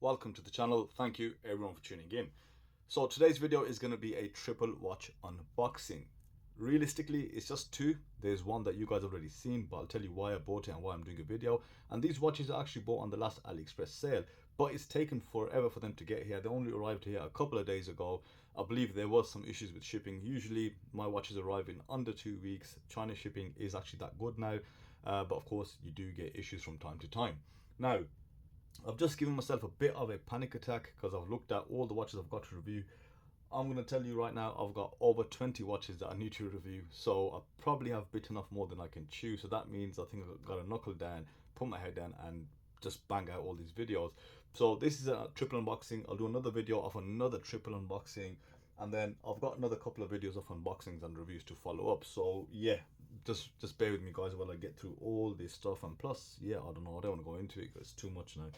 welcome to the channel. Thank you everyone for tuning in. So today's video is going to be a triple watch unboxing. Realistically, it's just two. There's one that you guys have already seen, but I'll tell you why I bought it and why I'm doing a video. And these watches are actually bought on the last AliExpress sale, but it's taken forever for them to get here. They only arrived here a couple of days ago. I believe there was some issues with shipping. Usually my watches arrive in under 2 weeks. China shipping is actually that good now, but of course you do get issues from time to time. Now, I've just given myself a bit of a panic attack because I've looked at all the watches I've got to review. I'm going to tell you right now, I've got over 20 watches that I need to review, so I probably have bitten off more than I can chew. So that means I think I've got to knuckle down, put my head down and just bang out all these videos. So this is a triple unboxing. I'll do another video of another triple unboxing, and then I've got another couple of videos of unboxings and reviews to follow up. So yeah, just bear with me guys while I get through all this stuff. And plus, yeah, I don't know, I don't want to go into it because it's too much now.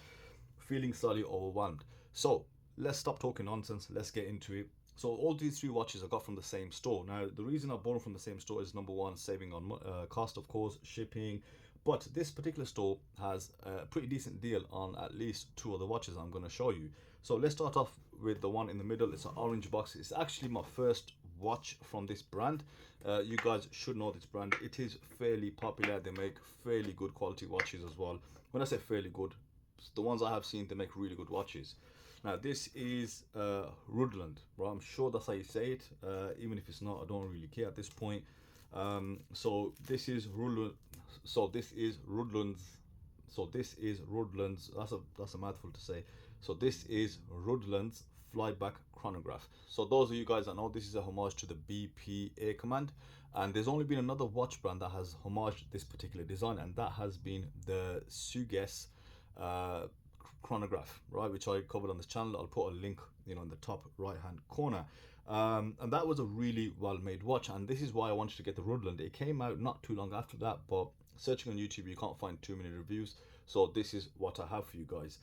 Feeling slightly overwhelmed. So let's stop talking nonsense, let's get into it. So all these three watches I got from the same store. Now the reason I bought them from the same store is number one, saving on cost, of course, shipping. But this particular store has a pretty decent deal on at least two other watches I'm going to show you. So let's start off with the one in the middle. It's an orange box. It's actually my first watch from this brand. You guys should know this brand. It is fairly popular. They make fairly good quality watches as well. When I say fairly good, the ones I have seen, they make really good watches. Now this is Rhuldland, right? I'm sure that's how you say it. Even if it's not, I don't really care at this point. So this is Rhuldland. So this is Rhuldland's. So this is Rhuldland's. That's a mouthful to say. So this is Rhuldland's flyback chronograph. So those of you guys that know, this is a homage to the BP Air Command, and there's only been another watch brand that has homaged this particular design, and that has been the Suges chronograph, right, which I covered on this channel. I'll put a link, in the top right hand corner. And that was a really well made watch, and this is why I wanted to get the Rhuldland. It came out not too long after that, but searching on YouTube you can't find too many reviews, so this is what I have for you guys.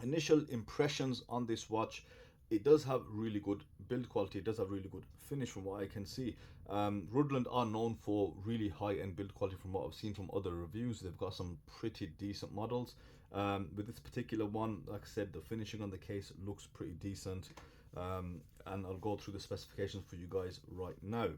Initial impressions on this watch: it does have really good build quality, it does have really good finish from what I can see. Rhuldland are known for really high-end build quality from what I've seen from other reviews. They've got some pretty decent models. With this particular one, like I said, the finishing on the case looks pretty decent, and I'll go through the specifications for you guys right now.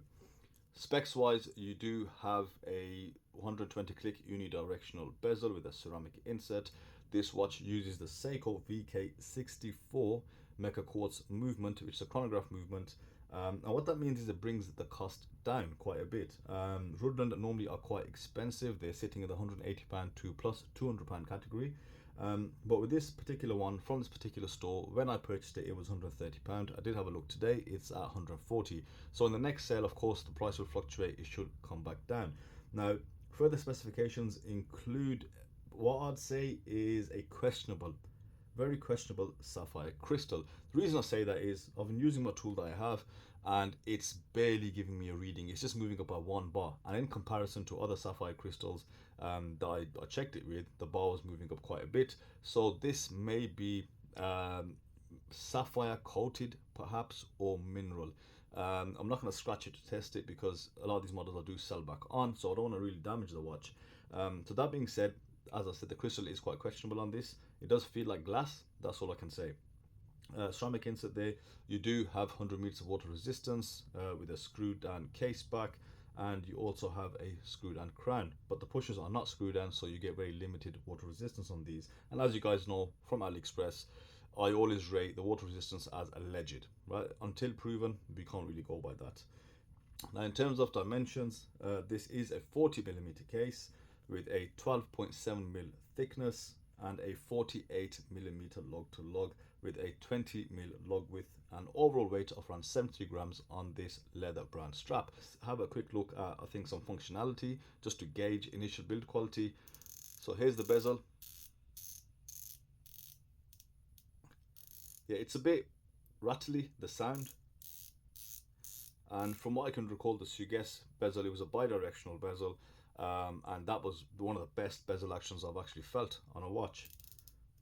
Specs wise, you do have a 120 click unidirectional bezel with a ceramic insert. This watch uses the Seiko VK64 Mecha Quartz movement, which is a chronograph movement. And what that means is it brings the cost down quite a bit. Rhuldland normally are quite expensive. They're sitting at the £180 to plus £200 category. But with this particular one from this particular store, when I purchased it, it was £130. I did have a look today, it's at £140. So in the next sale, of course, the price will fluctuate. It should come back down. Now, further specifications include what I'd say is a very questionable sapphire crystal. The reason I say that is I've been using my tool that I have, and it's barely giving me a reading. It's just moving up by 1 bar, and in comparison to other sapphire crystals that I checked it with, the bar was moving up quite a bit. So this may be sapphire coated perhaps, or mineral. I'm not going to scratch it to test it because a lot of these models I do sell back on, so I don't want to really damage the watch. So that being said, as I said, the crystal is quite questionable on this. It does feel like glass, that's all I can say. Ceramic insert there. You do have 100 meters of water resistance with a screwed down case back, and you also have a screwed down crown, but the pushers are not screwed down, so you get very limited water resistance on these. And as you guys know from AliExpress, I always rate the water resistance as alleged, right? Until proven, we can't really go by that. Now in terms of dimensions, this is a 40mm case with a 12.7mm thickness and a 48mm lug to lug with a 20mm lug width, and overall weight of around 70 grams on this leather brand strap. Let's have a quick look at, I think, some functionality just to gauge initial build quality. So here's the bezel. Yeah, it's a bit rattly, the sound, and from what I can recall, the Suges bezel, it was a bi-directional bezel, and that was one of the best bezel actions I've actually felt on a watch.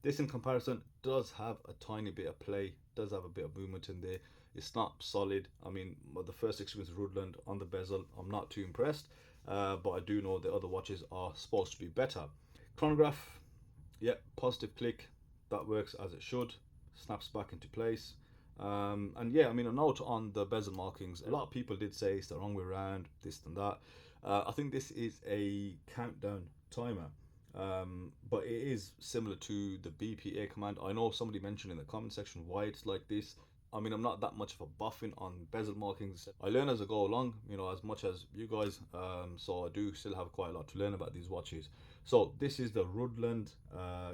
This in comparison does have a tiny bit of play, does have a bit of movement in there. It's not solid. I mean, the first experience with Rhuldland on the bezel, I'm not too impressed, but I do know the other watches are supposed to be better. Chronograph, yeah, positive click, that works as it should, snaps back into place. And yeah, I mean, a note on the bezel markings. A lot of people did say it's the wrong way around, this and that. I think this is a countdown timer, but it is similar to the BPA command. I know somebody mentioned in the comment section why it's like this. I mean, I'm not that much of a buffing on bezel markings. I learn as I go along, you know, as much as you guys. So I do still have quite a lot to learn about these watches. So this is the Hroudland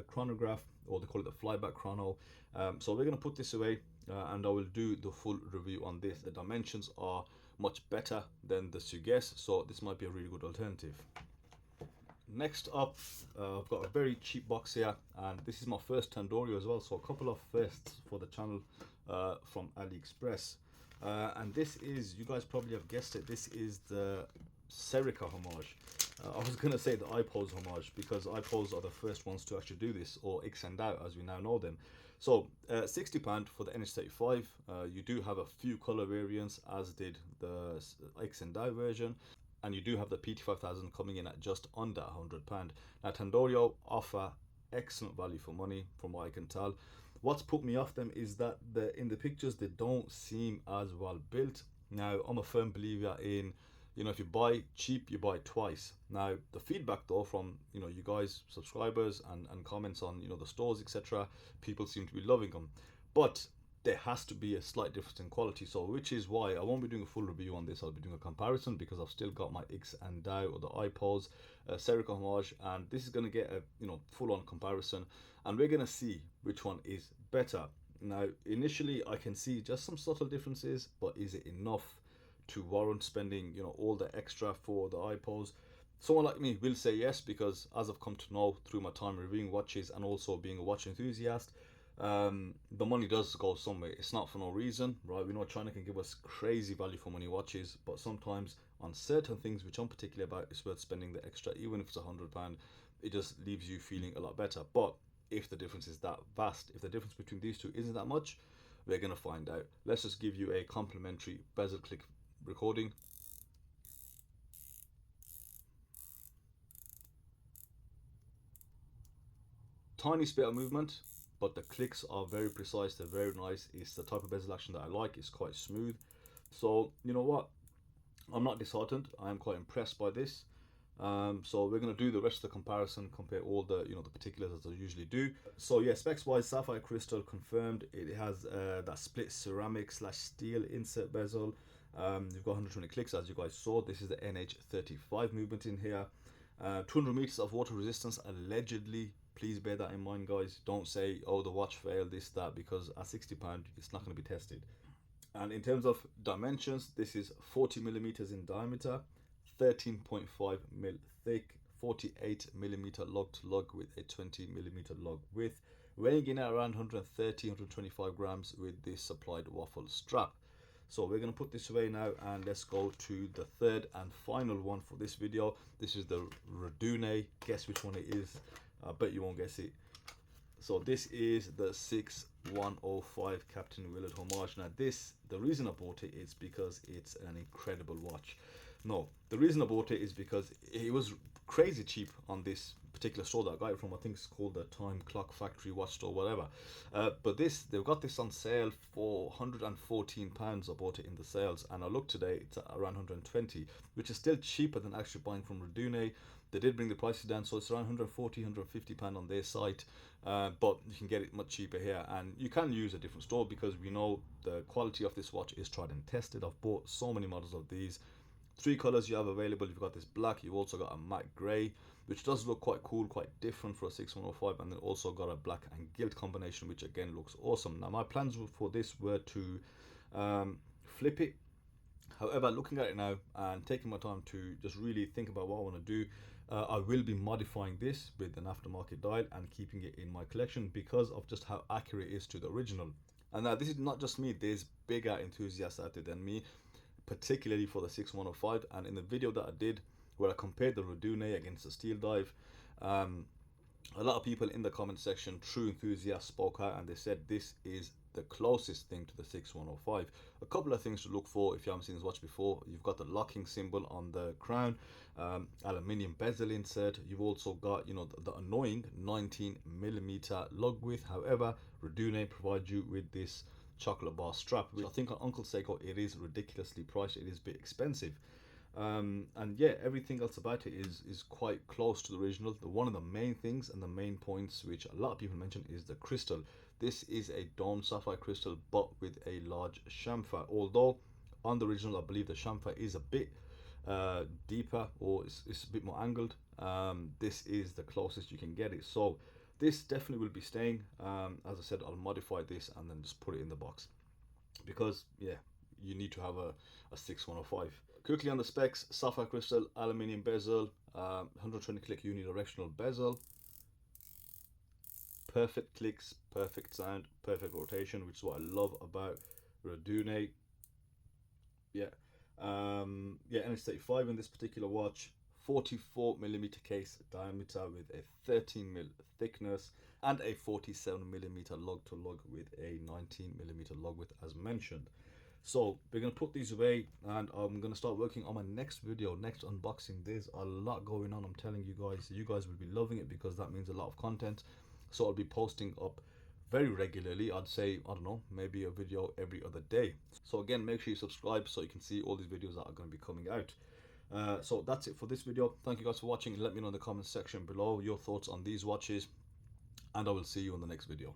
chronograph, or they call it the flyback chrono. So we're gonna put this away, and I will do the full review on this. The dimensions are much better than the Suggest, so this might be a really good alternative. Next up, I've got a very cheap box here, and this is my first Tandorio as well, so a couple of firsts for the channel from AliExpress. And this is, you guys probably have guessed it, this is the Serica homage. I was going to say the iPose homage, because iPose are the first ones to actually do this, or X&Out as we now know them. So £60 for the NH35. You do have a few color variants, as did the X&Out version. And you do have the PT5000 coming in at just under £100. Now Tandorio offer excellent value for money from what I can tell. What's put me off them is that in the pictures they don't seem as well built. Now I'm a firm believer in, you know, if you buy cheap, you buy twice. Now the feedback though from, you know, you guys, subscribers and comments on, you know, the stores, etc., people seem to be loving them, but there has to be a slight difference in quality. So which is why I won't be doing a full review on this. I'll be doing a comparison, because I've still got my X&Out or the iPose Serica homage, and this is going to get a, you know, full-on comparison, and we're going to see which one is better. Now initially I can see just some subtle differences, but is it enough to warrant spending, you know, all the extra for the iPose? Someone like me will say yes, because as I've come to know through my time reviewing watches and also being a watch enthusiast, the money does go somewhere. It's not for no reason, right? We know China can give us crazy value for money watches, but sometimes on certain things which I'm particular about, it's worth spending the extra. Even if it's £100, it just leaves you feeling a lot better. But if the difference is that vast, if the difference between these two isn't that much, we're gonna find out. Let's just give you a complimentary bezel click recording. Tiny bit of movement, but the clicks are very precise, they're very nice. It's the type of bezel action that I like. It's quite smooth. So you know what, I'm not disheartened. I'm quite impressed by this. So we're going to do the rest of the comparison, compare all the, you know, the particulars as I usually do. So yeah, specs wise, sapphire crystal confirmed. It has that split ceramic / steel insert bezel. You've got 120 clicks, as you guys saw. This is the NH35 movement in here. 200 meters of water resistance allegedly. Please bear that in mind, guys. Don't say, oh, the watch failed, this, that, because at £60 it's not going to be tested. And in terms of dimensions, this is 40 millimeters in diameter, 13.5 mil thick, 48 millimeter lug to lug with a 20 millimeter lug width, weighing in at around 130 125 grams with this supplied waffle strap. So we're going to put this away now, and let's go to the third and final one for this video. This is the Rdunae. Guess which one it is. I bet you won't guess it. So this is the 6105 Captain Willard homage. Now this, the reason I bought it is because it's an incredible watch. No, the reason I bought it is because it was crazy cheap on this particular store that I got it from. I think it's called the Time Clock Factory Watch Store, whatever. But this, they've got this on sale for £114. I bought it in the sales, and I looked today, it's around 120, which is still cheaper than actually buying from Rdunae. They did bring the prices down, so it's around £140–150 on their site, but you can get it much cheaper here. And you can use a different store, because we know the quality of this watch is tried and tested. I've bought so many models of these. 3 colors you have available. You've got this black, you've also got a matte grey, which does look quite cool, quite different for a 6105, and then also got a black and gilt combination, which again looks awesome. Now my plans for this were to flip it. However, looking at it now and taking my time to just really think about what I want to do, I will be modifying this with an aftermarket dial and keeping it in my collection, because of just how accurate it is to the original. And now this is not just me, there's bigger enthusiasts out there than me, particularly for the 6105. And in the video that I did where I compared the Rdunae against the Steel Dive, a lot of people in the comment section, true enthusiasts, spoke out and they said this is the closest thing to the 6105. A couple of things to look for if you haven't seen this watch before: you've got the locking symbol on the crown, aluminium bezel insert. You've also got, you know, the annoying 19mm lug width. However, Rdunae provides you with this chocolate bar strap, which I think on Uncle Seiko it is ridiculously priced. It is a bit expensive. And yeah, everything else about it is quite close to the original. One of the main things and the main points which a lot of people mention is the crystal. This is a domed sapphire crystal but with a large chamfer, although on the original I believe the chamfer is a bit deeper, or it's a bit more angled. This is the closest you can get it, so this definitely will be staying. As I said, I'll modify this and then just put it in the box, because yeah, you need to have a 6105. Quickly on the specs: sapphire crystal, aluminium bezel, 120 click unidirectional bezel, perfect clicks, perfect sound, perfect rotation, which is what I love about Rdunae. Yeah, yeah, NH35 in this particular watch. 44mm case diameter with a 13mm thickness, and a 47mm lug to lug with a 19mm lug width as mentioned. So we're going to put these away, and I'm going to start working on my next video, next unboxing. There's a lot going on, I'm telling you guys. You guys will be loving it because that means a lot of content. So I'll be posting up very regularly. I'd say, I don't know, maybe a video every other day. So again, make sure you subscribe so you can see all these videos that are going to be coming out. So that's it for this video. Thank you guys for watching. Let me know in the comment section below your thoughts on these watches, and I will see you in the next video.